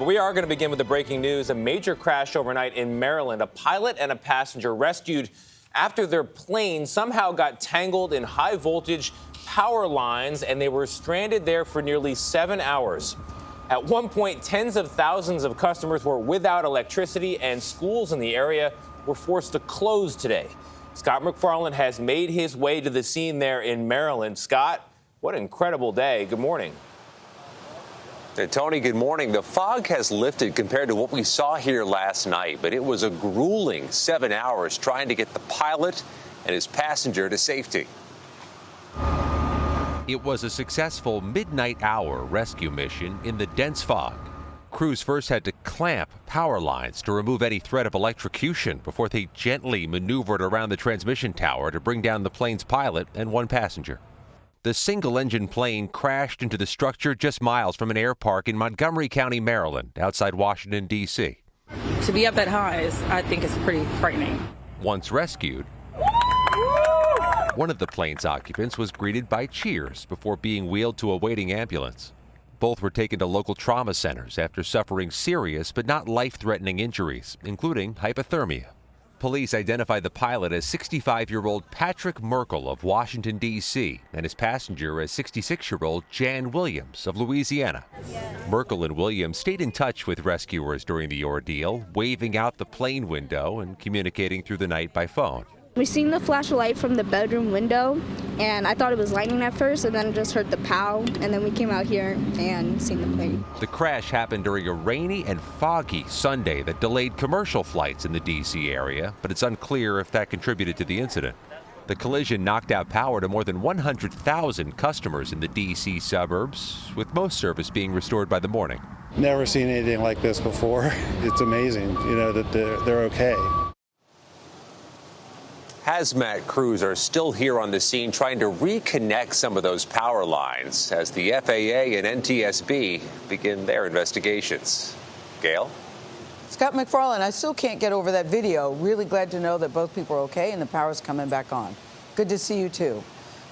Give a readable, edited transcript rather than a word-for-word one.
But we are going to begin with the breaking news. A major crash overnight in Maryland. A pilot and a passenger rescued after their plane somehow got tangled in high voltage power lines, and they were stranded there for nearly 7 hours. At one point, tens of thousands of customers were without electricity, and schools in the area were forced to close today. Scott MacFarlane has made his way to the scene there in Maryland. Scott, what an incredible day. Good morning. Hey, Tony, good morning. The fog has lifted compared to what we saw here last night, but it was a grueling 7 hours trying to get the pilot and his passenger to safety. It was a successful midnight hour rescue mission in the dense fog. Crews first had to clamp power lines to remove any threat of electrocution before they gently maneuvered around the transmission tower to bring down the plane's pilot and one passenger. The single-engine plane crashed into the structure just miles from an air park in Montgomery County, Maryland, outside Washington, D.C. To be up that high, I think it's pretty frightening. Once rescued, one of the plane's occupants was greeted by cheers before being wheeled to a waiting ambulance. Both were taken to local trauma centers after suffering serious but not life-threatening injuries, including hypothermia. Police identified the pilot as 65-year-old Patrick Merkel of Washington, D.C., and his passenger as 66-year-old Jan Williams of Louisiana. Merkel and Williams stayed in touch with rescuers during the ordeal, waving out the plane window and communicating through the night by phone. We seen the flash of light from the bedroom window, and I thought it was lightning at first, and then just heard the pow, and then we came out here and seen the plane. The crash happened during a rainy and foggy Sunday that delayed commercial flights in the D.C. area, but it's unclear if that contributed to the incident. The collision knocked out power to more than 100,000 customers in the D.C. suburbs, with most service being restored by the morning. Never seen anything like this before. It's amazing, that they're okay. Hazmat crews are still here on the scene trying to reconnect some of those power lines as the FAA and NTSB begin their investigations. Gayle? Scott MacFarlane, I still can't get over that video. Really glad to know that both people are okay and the power's coming back on. Good to see you, too.